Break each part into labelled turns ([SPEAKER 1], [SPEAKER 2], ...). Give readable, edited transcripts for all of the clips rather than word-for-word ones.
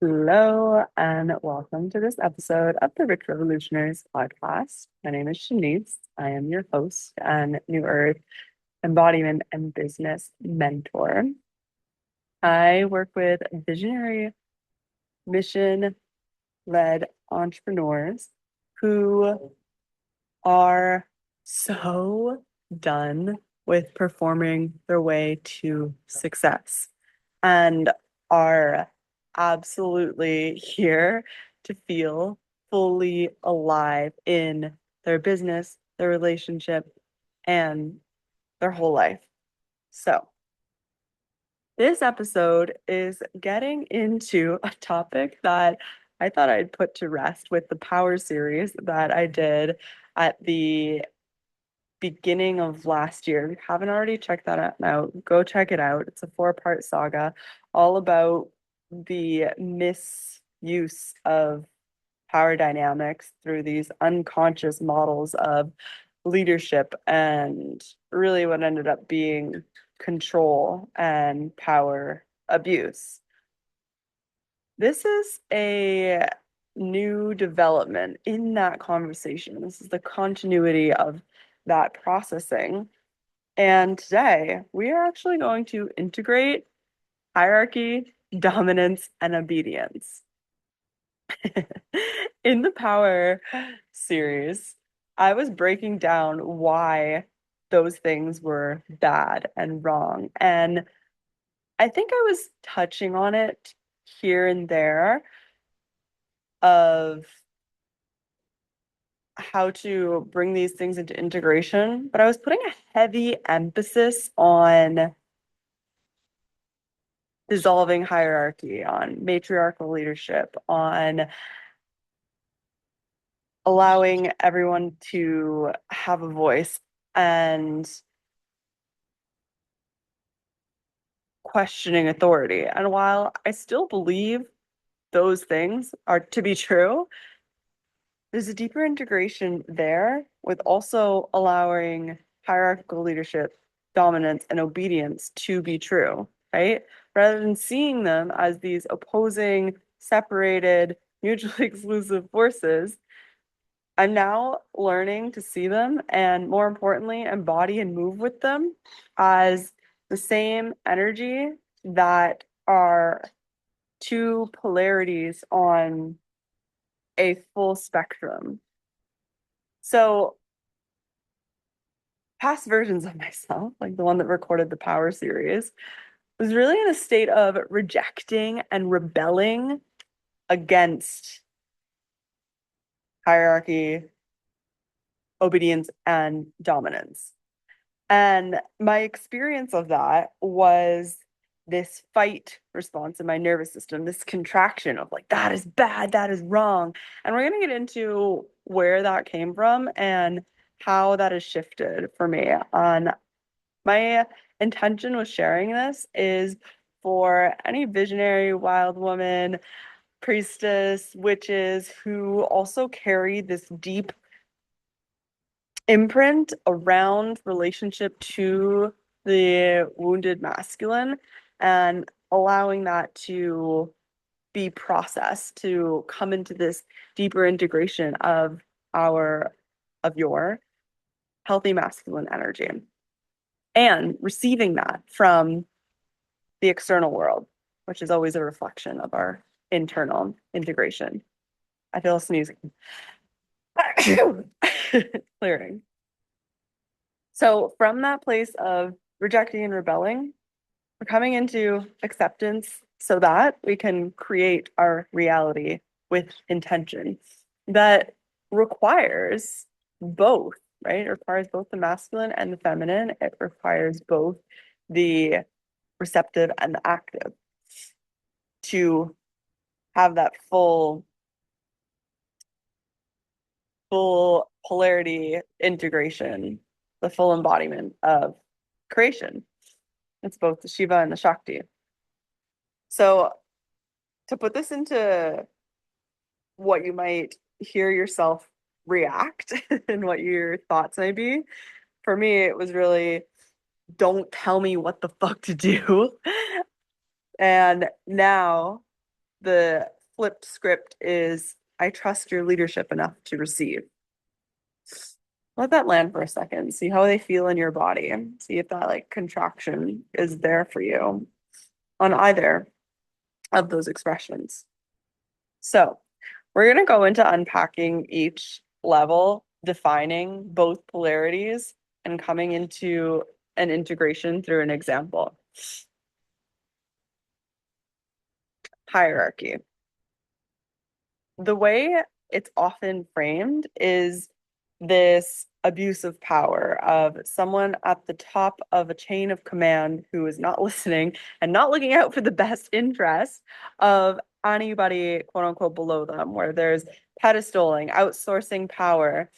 [SPEAKER 1] Hello and welcome to this episode of the Rich Revolutionaries podcast. My name is Shanice. I am your host and New Earth embodiment and business mentor. I work with visionary mission led entrepreneurs who are so done with performing their way to success and are absolutely here to feel fully alive in their business, their relationship, and their whole life. So, this episode is getting into a topic that I thought I'd put to rest with the Power series that I did at the beginning of last year. If you haven't already checked that out, go check it out. It's a four-part saga all about the misuse of power dynamics through these unconscious models of leadership and really what ended up being control and power abuse. This is a new development in that conversation. This is the continuity of that processing. And today we are actually going to integrate hierarchy, dominance, and obedience. In the Power series, I was breaking down why those things were bad and wrong. And I think I was touching on it here and there of how to bring these things into integration, but I was putting a heavy emphasis on dissolving hierarchy, on matriarchal leadership, on allowing everyone to have a voice and questioning authority. And while I still believe those things are to be true, there's a deeper integration there with also allowing hierarchical leadership, dominance, and obedience to be true, right? Rather than seeing them as these opposing, separated, mutually exclusive forces, I'm now learning to see them and, more importantly, embody and move with them as the same energy that are two polarities on a full spectrum. So, past versions of myself, like the one that recorded the Power series, was really in a state of rejecting and rebelling against hierarchy, obedience, and dominance. And my experience of that was this fight response in my nervous system, this contraction of like, that is bad, that is wrong. And we're going to get into where that came from and how that has shifted for me. On my intention with sharing this is for any visionary wild woman, priestess, witches who also carry this deep imprint around relationship to the wounded masculine and allowing that to be processed to come into this deeper integration of your healthy masculine energy and receiving that from the external world, which is always a reflection of our internal integration. I feel sneezing. Clearing. So from that place of rejecting and rebelling, we're coming into acceptance so that we can create our reality with intention. That requires both, right? It requires both the masculine and the feminine. It requires both the receptive and the active to have that full polarity integration, the full embodiment of creation. It's both the Shiva and the Shakti. So to put this into what you might hear yourself react and what your thoughts may be, for me, it was really don't tell me what the fuck to do. And now the flipped script is I trust your leadership enough to receive. Let that land for a second. See how they feel in your body. See if that like contraction is there for you on either of those expressions. So we're going to go into unpacking each level, defining both polarities, and coming into an integration through an example. Hierarchy. The way it's often framed is this abuse of power of someone at the top of a chain of command who is not listening and not looking out for the best interest of anybody, quote unquote, below them, where there's pedestaling, outsourcing power,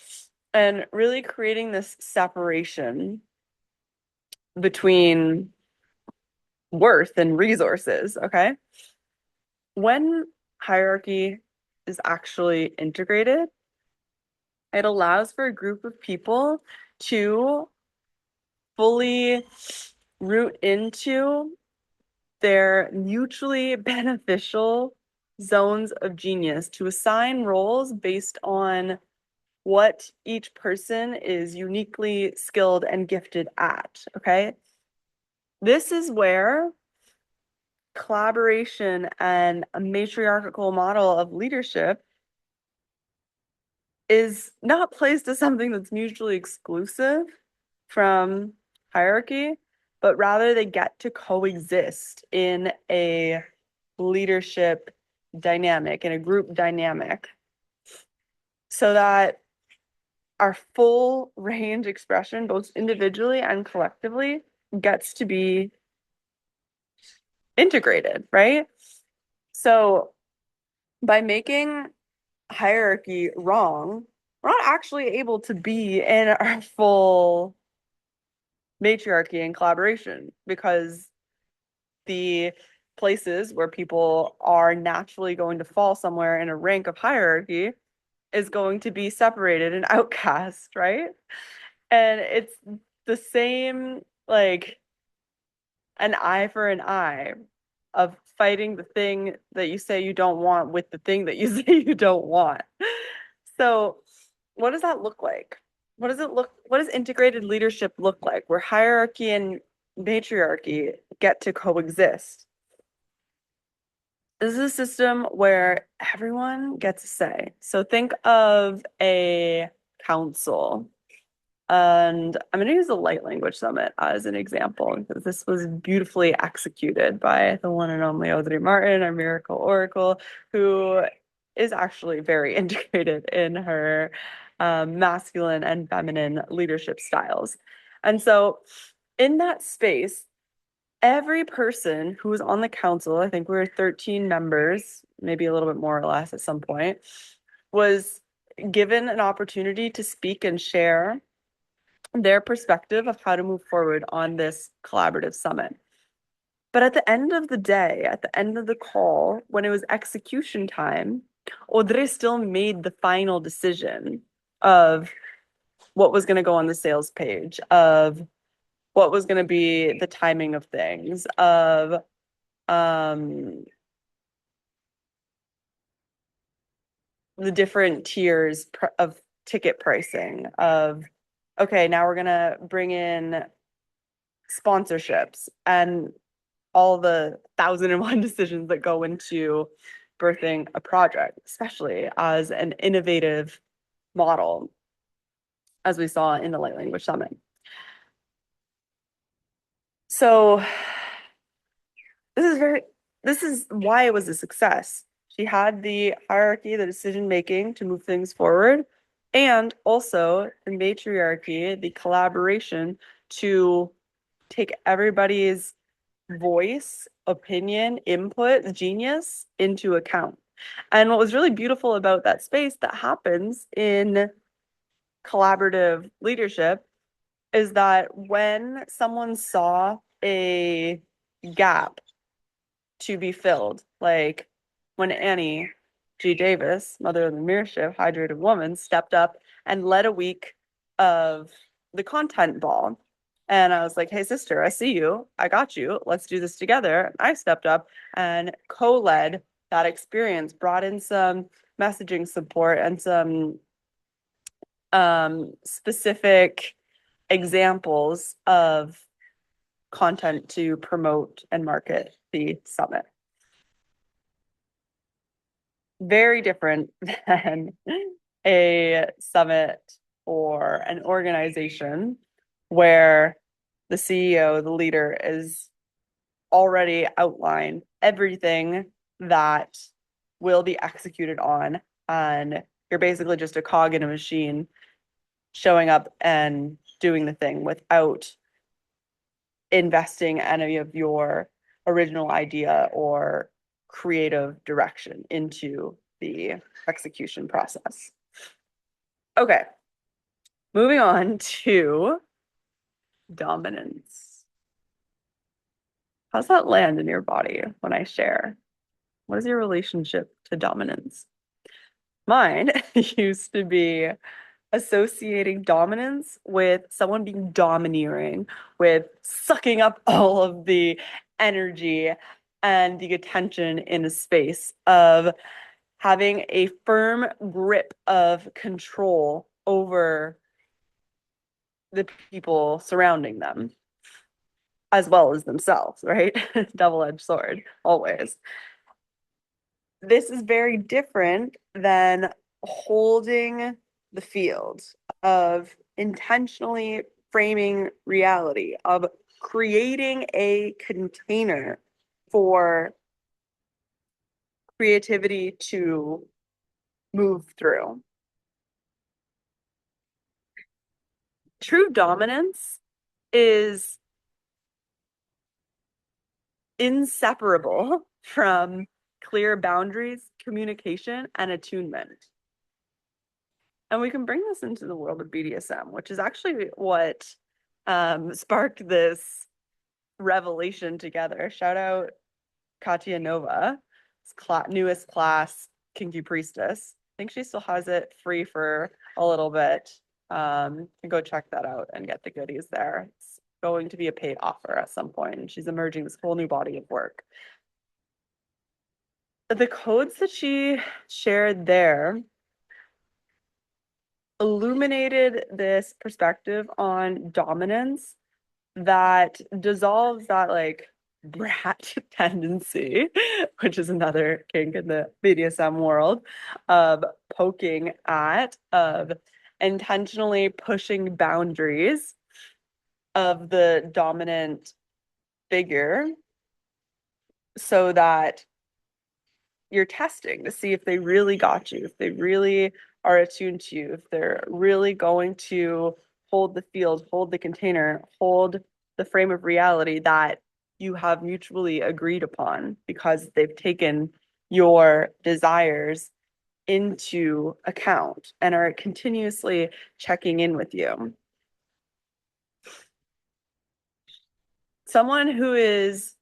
[SPEAKER 1] and really creating this separation between worth and resources. Okay. When hierarchy is actually integrated, it allows for a group of people to fully root into their mutually beneficial zones of genius, to assign roles based on what each person is uniquely skilled and gifted at. Okay. This is where collaboration and a matriarchal model of leadership is not placed as something that's mutually exclusive from hierarchy, but rather they get to coexist in a leadership dynamic, in a group dynamic, so that our full range expression, both individually and collectively, gets to be integrated, right? So by making hierarchy wrong, we're not actually able to be in our full matriarchy and collaboration, because the places where people are naturally going to fall somewhere in a rank of hierarchy is going to be separated and outcast, right? And it's the same, like an eye for an eye of fighting the thing that you say you don't want with the thing that you say you don't want. So, what does that look like? What does integrated leadership look like where hierarchy and matriarchy get to coexist? This is a system where everyone gets a say. So think of a council. And I'm going to use the Light Language Summit as an example, because this was beautifully executed by the one and only Audrey Martin, our miracle oracle, who is actually very integrated in her masculine and feminine leadership styles. And so in that space, every person who was on the council, I think we were 13 members, maybe a little bit more or less at some point, was given an opportunity to speak and share their perspective of how to move forward on this collaborative summit. But at the end of the day, at the end of the call, when it was execution time, Audrey still made the final decision of what was going to go on the sales page, of what was going to be the timing of things, of the different tiers of ticket pricing, of okay, now we're going to bring in sponsorships and all the 1,001 decisions that go into birthing a project, especially as an innovative model, as we saw in the Light Language Summit. So this is why it was a success. She had the hierarchy, the decision making to move things forward, and also the matriarchy, the collaboration to take everybody's voice, opinion, input, genius into account. And what was really beautiful about that space that happens in collaborative leadership is that when someone saw a gap to be filled, like when Annie G. Davis, mother of the mirror shift, hydrated woman, stepped up and led a week of the content ball. And I was like, hey, sister, I see you. I got you. Let's do this together. I stepped up and co led that experience, brought in some messaging support and some specific examples of content to promote and market the summit. Very different than a summit or an organization where the CEO, the leader, is already outlined everything that will be executed on, and you're basically just a cog in a machine showing up and doing the thing without investing any of your original idea or creative direction into the execution process. Okay, moving on to dominance. How's that land in your body when I share? What is your relationship to dominance? Mine used to be associating dominance with someone being domineering, with sucking up all of the energy and the attention in a space, of having a firm grip of control over the people surrounding them, as well as themselves, right? Double-edged sword, always. This is very different than holding the field, of intentionally framing reality, of creating a container for creativity to move through. True dominance is inseparable from clear boundaries, communication, and attunement. And we can bring this into the world of BDSM, which is actually what sparked this revelation together. Shout out Katya Nova, newest class, Kinky Priestess. I think she still has it free for a little bit. You can go check that out and get the goodies there. It's going to be a paid offer at some point, and she's emerging this whole new body of work. The codes that she shared there illuminated this perspective on dominance that dissolves that like brat tendency, which is another kink in the BDSM world, of poking at, of intentionally pushing boundaries of the dominant figure so that you're testing to see if they really got you, if they really are attuned to you, if they're really going to hold the field, hold the container, hold the frame of reality that you have mutually agreed upon, because they've taken your desires into account and are continuously checking in with you. Someone who is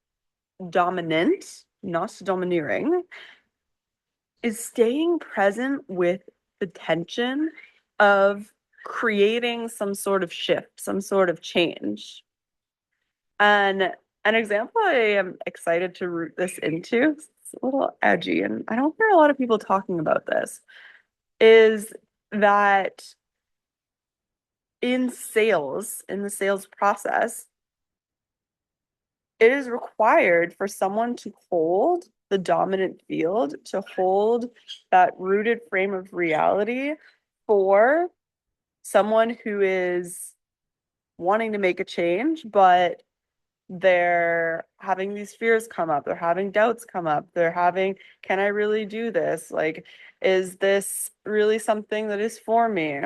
[SPEAKER 1] dominant, not domineering, is staying present with the tension of creating some sort of shift, some sort of change. And an example I am excited to root this into, it's a little edgy, and I don't hear a lot of people talking about this, is that in sales, in the sales process, it is required for someone to hold the dominant field, to hold that rooted frame of reality for someone who is wanting to make a change, but they're having these fears come up, they're having doubts come up, they're having, can I really do this? Like, is this really something that is for me?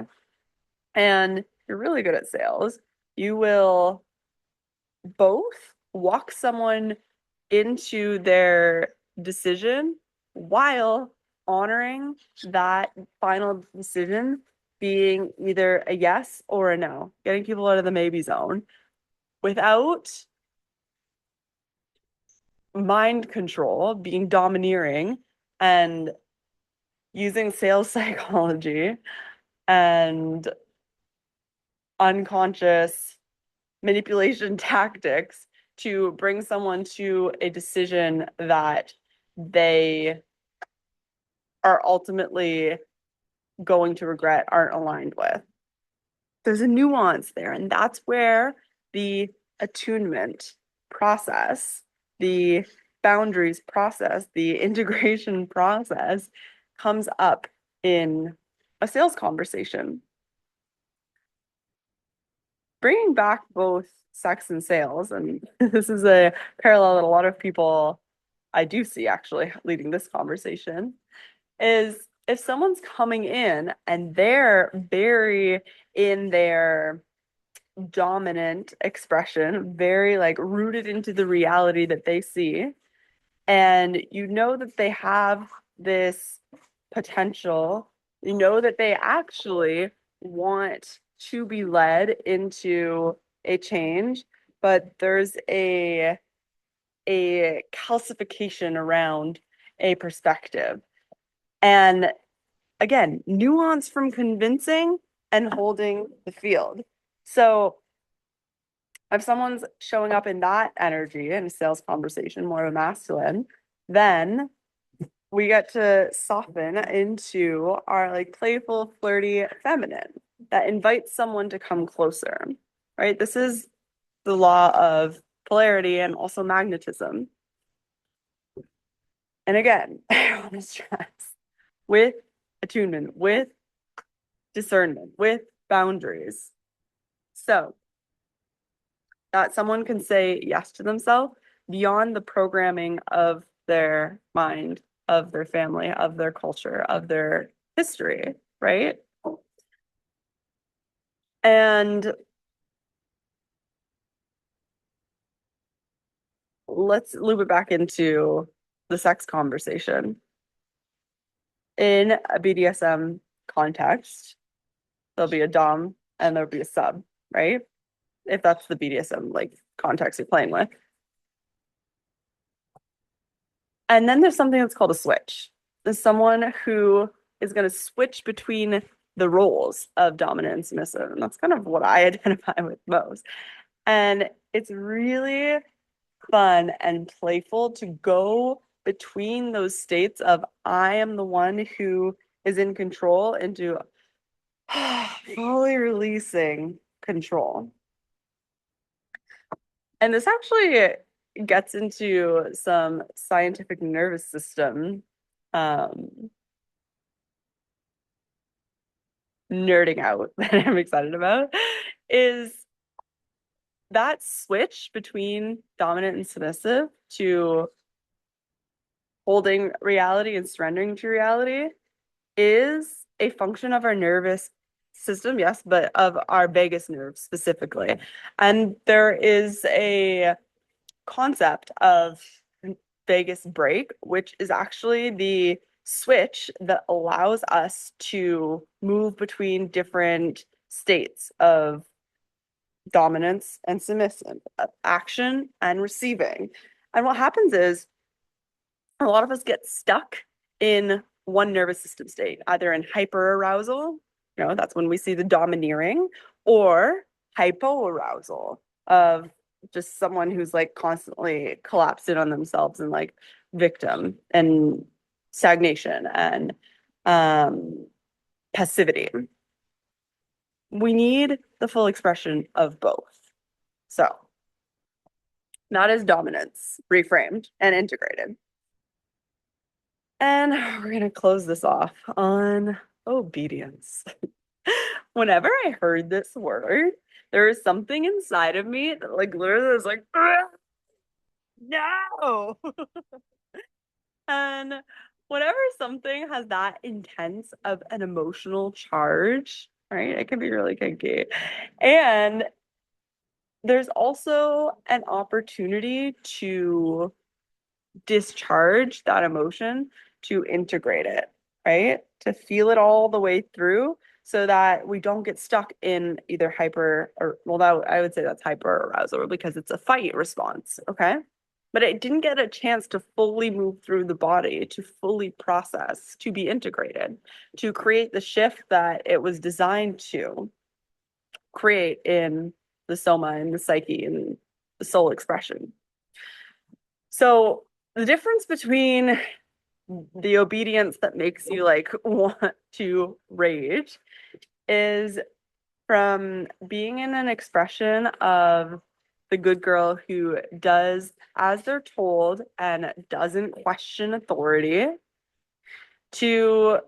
[SPEAKER 1] And you're really good at sales. You will both walk someone into their decision while honoring that final decision being either a yes or a no, getting people out of the maybe zone without mind control, being domineering, and using sales psychology and unconscious manipulation tactics to bring someone to a decision that they are ultimately going to regret, aren't aligned with. There's a nuance there, and that's where the attunement process, the boundaries process, the integration process comes up in a sales conversation. Bringing back both sex and sales, and this is a parallel that a lot of people I do see actually leading this conversation, is if someone's coming in and they're very in their dominant expression, very like rooted into the reality that they see, and you know that they have this potential, you know that they actually want to be led into a change, but there's a calcification around a perspective. And again, nuance from convincing and holding the field. So if someone's showing up in that energy in a sales conversation, more of a masculine, then we get to soften into our like playful, flirty feminine that invites someone to come closer, right? This is the law of polarity and also magnetism. And again, I want to stress with attunement, with discernment, with boundaries. So that someone can say yes to themselves beyond the programming of their mind, of their family, of their culture, of their history, right? And let's loop it back into the sex conversation. In a BDSM context, there'll be a dom and there'll be a sub, right? If that's the BDSM like context you're playing with. And then there's something that's called a switch. There's someone who is going to switch between the roles of dominant and submissive. And that's kind of what I identify with most. And it's really fun and playful to go between those states of I am the one who is in control into fully releasing control. And this actually gets into some scientific nervous system um, nerding out that I'm excited about is that switch between dominant and submissive to holding reality and surrendering to reality is a function of our nervous system, yes, but of our vagus nerve specifically. And there is a concept of vagus break, which is actually the switch that allows us to move between different states of dominance and submission, action and receiving. And what happens is a lot of us get stuck in one nervous system state, either in hyperarousal, that's when we see the domineering, or hypoarousal of just someone who's like constantly collapsing on themselves and like victim and stagnation and passivity. We need the full expression of both. So that is dominance reframed and integrated. And we're going to close this off on obedience. Whenever I heard this word, there was something inside of me that like literally was like, no. And whenever something has that intense of an emotional charge, right, it can be really kinky. And there's also an opportunity to discharge that emotion, to integrate it, right? To feel it all the way through so that we don't get stuck in either hyper or, well, that I would say that's hyper arousal because it's a fight response, okay? But it didn't get a chance to fully move through the body, to fully process, to be integrated, to create the shift that it was designed to create in the soma and the psyche and the soul expression. So the difference between the obedience that makes you like want to rage is from being in an expression of the good girl who does as they're told and doesn't question authority to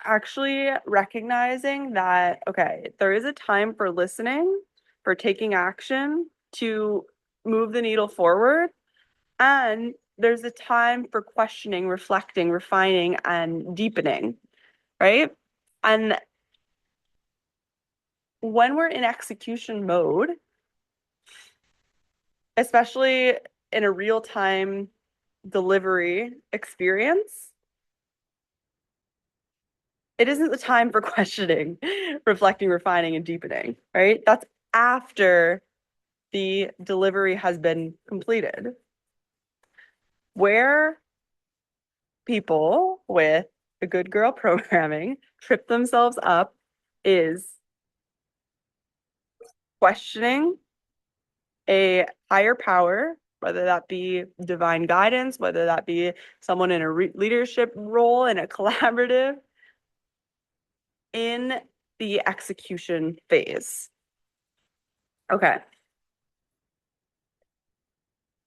[SPEAKER 1] actually recognizing that, okay, there is a time for listening, for taking action to move the needle forward, and there's a time for questioning, reflecting, refining, and deepening, right? And when we're in execution mode, especially in a real time delivery experience, it isn't the time for questioning, reflecting, refining, and deepening, right? That's after the delivery has been completed. Where people with the good girl programming trip themselves up is questioning a higher power, whether that be divine guidance, whether that be someone in a leadership role in a collaborative, in the execution phase. Okay.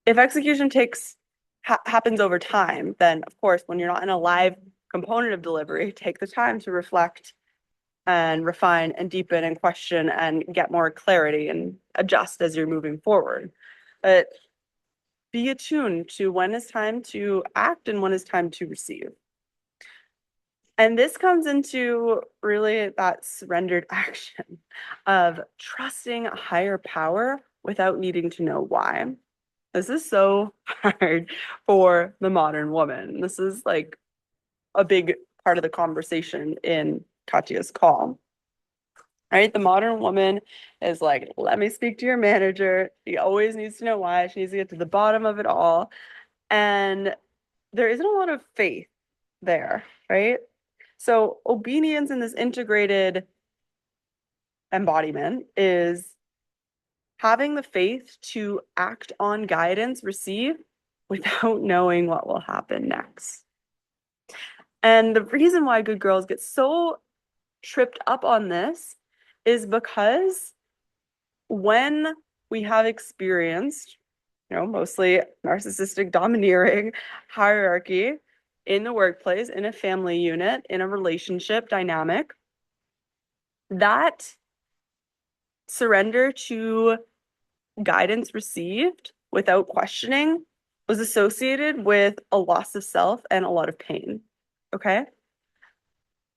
[SPEAKER 1] If execution happens over time, then of course, when you're not in a live component of delivery, take the time to reflect and refine and deepen and question and get more clarity and adjust as you're moving forward. But be attuned to when is time to act and when is time to receive. And this comes into really that surrendered action of trusting a higher power without needing to know why. This is so hard for the modern woman. This is like a big part of the conversation in Katya's call. Right? The modern woman is like, let me speak to your manager. She always needs to know why. She needs to get to the bottom of it all. And there isn't a lot of faith there, right? So obedience in this integrated embodiment is having the faith to act on guidance received without knowing what will happen next. And the reason why good girls get so tripped up on this is because when we have experienced, mostly narcissistic domineering hierarchy in the workplace, in a family unit, in a relationship dynamic, that surrender to guidance received without questioning was associated with a loss of self and a lot of pain. Okay.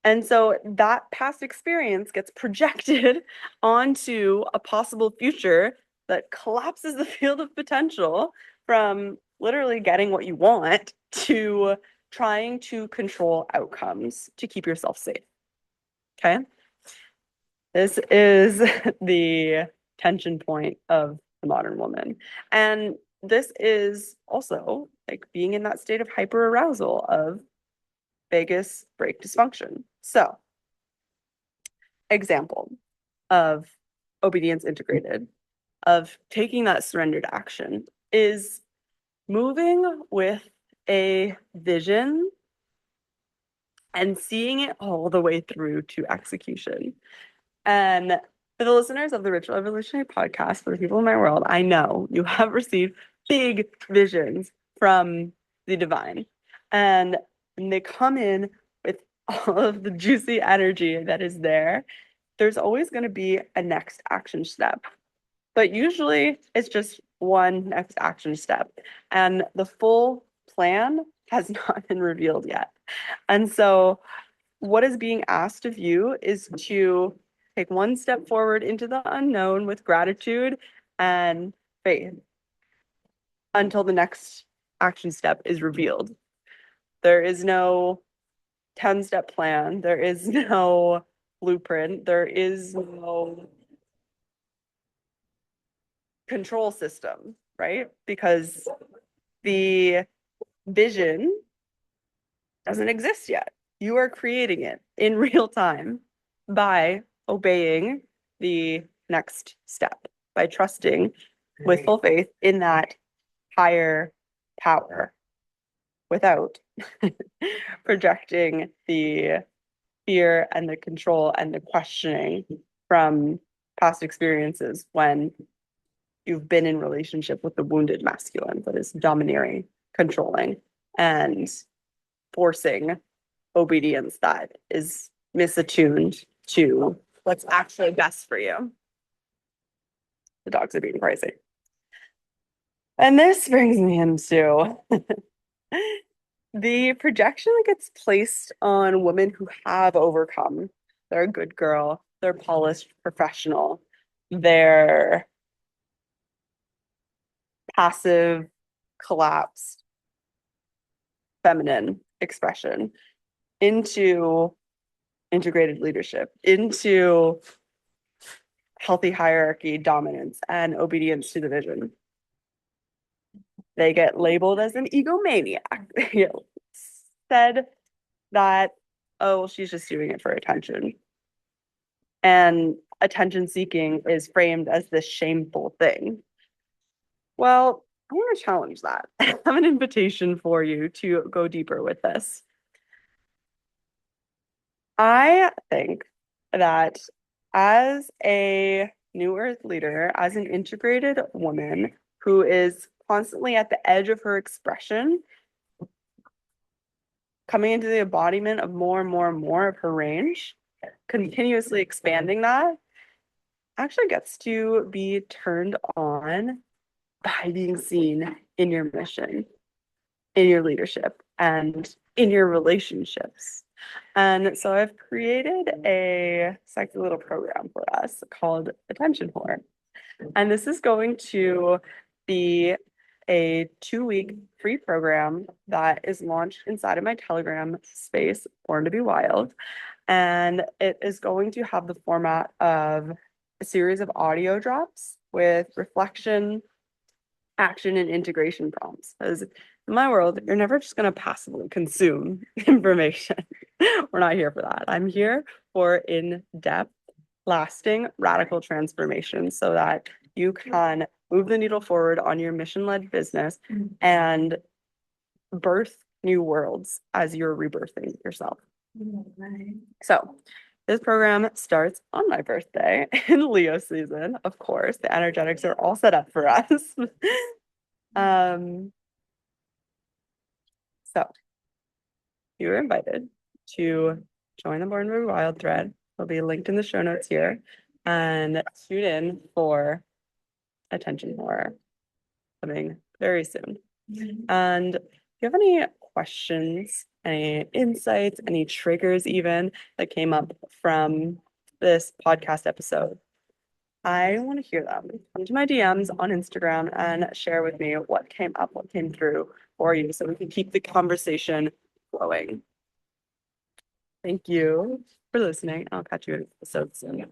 [SPEAKER 1] And so that past experience gets projected onto a possible future that collapses the field of potential from literally getting what you want to trying to control outcomes to keep yourself safe. Okay. This is the tension point of the modern woman. And this is also like being in that state of hyperarousal of vagus brake dysfunction. So, example of obedience integrated, of taking that surrendered action, is moving with a vision and seeing it all the way through to execution. And for the listeners of the Ritual Evolutionary podcast, for the people in my world, I know you have received big visions from the divine. And when they come in with all of the juicy energy that is there, there's always going to be a next action step. But usually it's just one next action step. And the full plan has not been revealed yet. And so what is being asked of you is to take one step forward into the unknown with gratitude and faith until the next action step is revealed. There is no 10-step plan. There is no blueprint. There is no control system, right? Because the vision doesn't exist yet. You are creating it in real time by obeying the next step, by trusting with full faith in that higher power. without projecting the fear and the control and the questioning from past experiences when you've been in relationship with the wounded masculine that is domineering, controlling, and forcing obedience that is misattuned to what's actually best for you. The dogs are being crazy. And this brings me into the projection that gets placed on women who have overcome. They're a good girl, they're polished professional, they're passive, collapsed, feminine expression into integrated leadership, into healthy hierarchy, dominance, and obedience to the vision. They get labeled as an egomaniac. They get said that, oh, well, she's just doing it for attention. And attention seeking is framed as this shameful thing. Well, I want to challenge that. I have an invitation for you to go deeper with this. I think that as a New Earth leader, as an integrated woman who is constantly at the edge of her expression, coming into the embodiment of more and more and more of her range, continuously expanding that, actually gets to be turned on by being seen in your mission, in your leadership, and in your relationships. And so I've created a sexy little program for us called Attention Whore. And this is going to be a 2-week free program that is launched inside of my Telegram space, Born to Be Wild. And it is going to have the format of a series of audio drops with reflection, action, and integration prompts. Because in my world, you're never just going to passively consume information. We're not here for that. I'm here for in-depth, lasting, radical transformation so that you can move the needle forward on your mission-led business and birth new worlds as you're rebirthing yourself. So this program starts on my birthday in Leo season. Of course, the energetics are all set up for us. So you are invited to join the Born to Be Wild thread. It'll be linked in the show notes here. And tune in for Attention Whore coming very soon. And if you have any questions, any insights, any triggers even that came up from this podcast episode, I want to hear them. Come to my DMs on Instagram and share with me what came up, what came through for you so we can keep the conversation flowing. Thank you for listening. I'll catch you in episode soon.